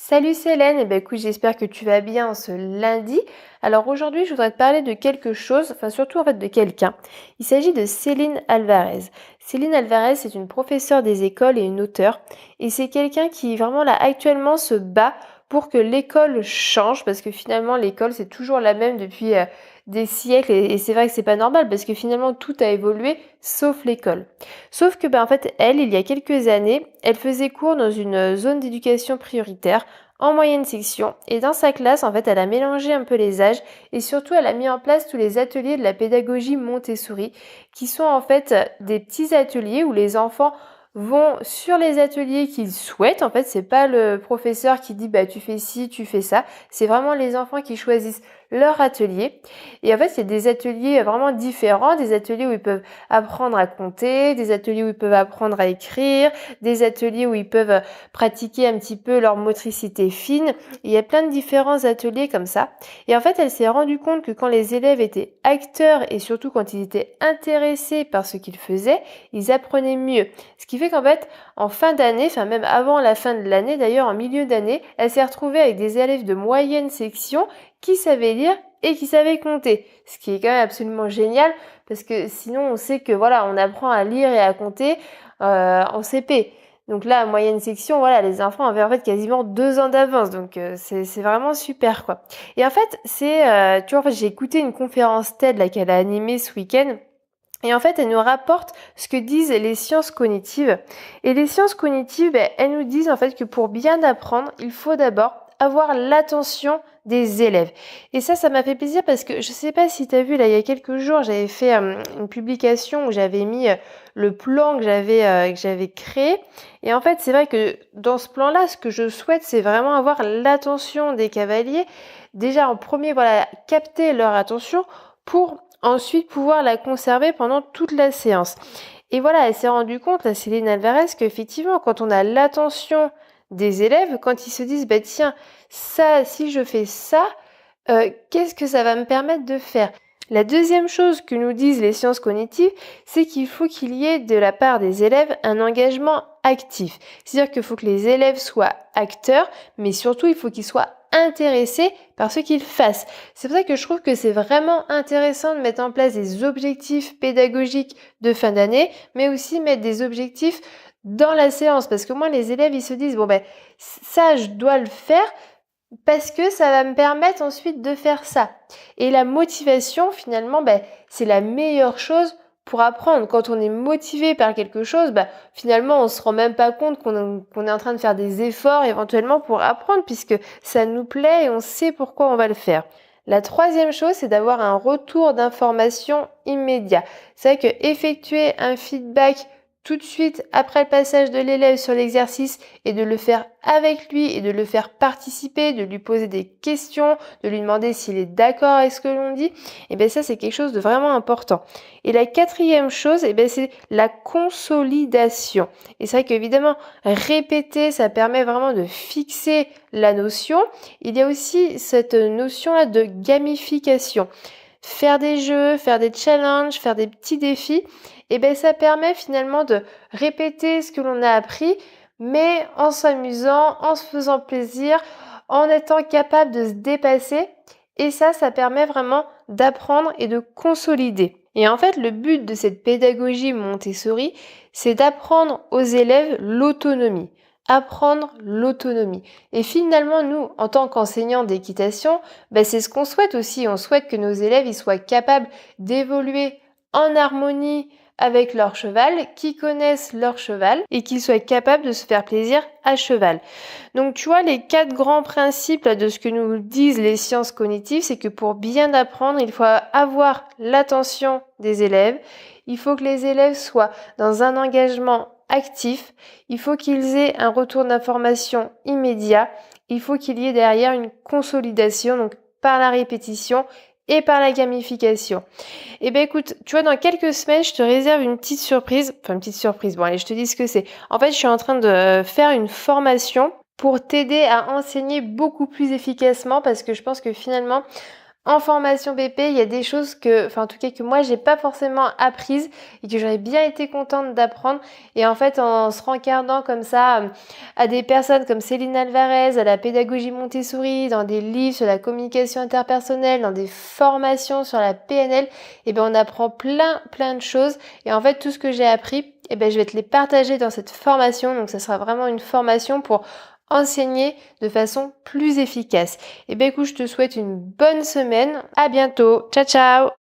Salut Célène, écoute, j'espère que tu vas bien ce lundi. Alors aujourd'hui, je voudrais te parler de quelque chose, enfin surtout en fait de quelqu'un. Il s'agit de Céline Alvarez. Céline Alvarez, c'est une professeure des écoles et une auteure. Et c'est quelqu'un qui vraiment là actuellement se bat pour que l'école change, parce que finalement l'école c'est toujours la même depuis des siècles et c'est vrai que c'est pas normal parce que finalement tout a évolué sauf l'école. Sauf que en fait elle, il y a quelques années, elle faisait cours dans une zone d'éducation prioritaire en moyenne section et dans sa classe en fait elle a mélangé un peu les âges et surtout elle a mis en place tous les ateliers de la pédagogie Montessori qui sont en fait des petits ateliers où les enfants vont sur les ateliers qu'ils souhaitent. En fait, c'est pas le professeur qui dit tu fais ci, tu fais ça. C'est vraiment les enfants qui choisissent leur atelier. Et en fait, c'est des ateliers vraiment différents, des ateliers où ils peuvent apprendre à compter, des ateliers où ils peuvent apprendre à écrire, des ateliers où ils peuvent pratiquer un petit peu leur motricité fine. Il y a plein de différents ateliers comme ça. Et en fait, elle s'est rendue compte que quand les élèves étaient acteurs et surtout quand ils étaient intéressés par ce qu'ils faisaient, ils apprenaient mieux. Ce qui fait qu'en fait, en fin d'année, enfin même avant la fin de l'année, d'ailleurs en milieu d'année, elle s'est retrouvée avec des élèves de moyenne section qui savaient lire et qui savaient compter. Ce qui est quand même absolument génial parce que sinon on sait que voilà, on apprend à lire et à compter en CP. Donc là, moyenne section, voilà, les enfants avaient en fait quasiment 2 ans d'avance. Donc c'est vraiment super quoi. Et en fait, tu vois, en fait, j'ai écouté une conférence TED là qu'elle a animée ce week-end. Et en fait, elle nous rapporte ce que disent les sciences cognitives. Et les sciences cognitives, elles nous disent en fait que pour bien apprendre, il faut d'abord avoir l'attention des élèves. Et ça m'a fait plaisir parce que je sais pas si tu as vu, là, il y a quelques jours, j'avais fait une publication où j'avais mis le plan que j'avais créé. Et en fait, c'est vrai que dans ce plan-là, ce que je souhaite, c'est vraiment avoir l'attention des cavaliers. Déjà, en premier, voilà, capter leur attention pour ensuite pouvoir la conserver pendant toute la séance. Et voilà, elle s'est rendue compte, la Céline Alvarez, qu'effectivement, quand on a l'attention des élèves, quand ils se disent, tiens, ça, si je fais ça, qu'est-ce que ça va me permettre de faire? La deuxième chose que nous disent les sciences cognitives, c'est qu'il faut qu'il y ait de la part des élèves un engagement actif. C'est-à-dire qu'il faut que les élèves soient acteurs, mais surtout il faut qu'ils soient intéressés par ce qu'ils fassent. C'est pour ça que je trouve que c'est vraiment intéressant de mettre en place des objectifs pédagogiques de fin d'année, mais aussi mettre des objectifs dans la séance. Parce que moi, les élèves, ils se disent, ça, je dois le faire parce que ça va me permettre ensuite de faire ça. Et la motivation, finalement, c'est la meilleure chose pour apprendre. Quand on est motivé par quelque chose, finalement, on se rend même pas compte qu'on est en train de faire des efforts éventuellement pour apprendre puisque ça nous plaît et on sait pourquoi on va le faire. La troisième chose, c'est d'avoir un retour d'information immédiat. C'est vrai que effectuer un feedback tout de suite après le passage de l'élève sur l'exercice et de le faire avec lui et de le faire participer, de lui poser des questions, de lui demander s'il est d'accord avec ce que l'on dit, ça c'est quelque chose de vraiment important. Et la quatrième chose, c'est la consolidation. Et c'est vrai qu'évidemment, répéter, ça permet vraiment de fixer la notion. Il y a aussi cette notion-là de gamification. Faire des jeux, faire des challenges, faire des petits défis, ça permet finalement de répéter ce que l'on a appris, mais en s'amusant, en se faisant plaisir, en étant capable de se dépasser. Et ça permet vraiment d'apprendre et de consolider. Et en fait, le but de cette pédagogie Montessori, c'est d'apprendre aux élèves l'autonomie. Apprendre l'autonomie. Et finalement, nous, en tant qu'enseignants d'équitation, c'est ce qu'on souhaite aussi. On souhaite que nos élèves ils soient capables d'évoluer en harmonie avec leur cheval, qui connaissent leur cheval et qu'ils soient capables de se faire plaisir à cheval. Donc tu vois, les 4 grands principes de ce que nous disent les sciences cognitives, c'est que pour bien apprendre, il faut avoir l'attention des élèves, il faut que les élèves soient dans un engagement actif, il faut qu'ils aient un retour d'information immédiat, il faut qu'il y ait derrière une consolidation, donc par la répétition et par la gamification. Écoute, tu vois, dans quelques semaines, je te réserve une petite surprise. Enfin, une petite surprise. Bon, allez, je te dis ce que c'est. En fait, je suis en train de faire une formation pour t'aider à enseigner beaucoup plus efficacement parce que je pense que finalement, En formation BP, il y a des choses que, enfin en tout cas que moi j'ai pas forcément apprises et que j'aurais bien été contente d'apprendre. Et en fait, en se rencardant comme ça à des personnes comme Céline Alvarez, à la pédagogie Montessori, dans des livres sur la communication interpersonnelle, dans des formations sur la PNL, et ben on apprend plein de choses. Et en fait, tout ce que j'ai appris, et ben je vais te les partager dans cette formation. Donc ça sera vraiment une formation pour enseigner de façon plus efficace. Et ben écoute, je te souhaite une bonne semaine. À bientôt. Ciao ciao.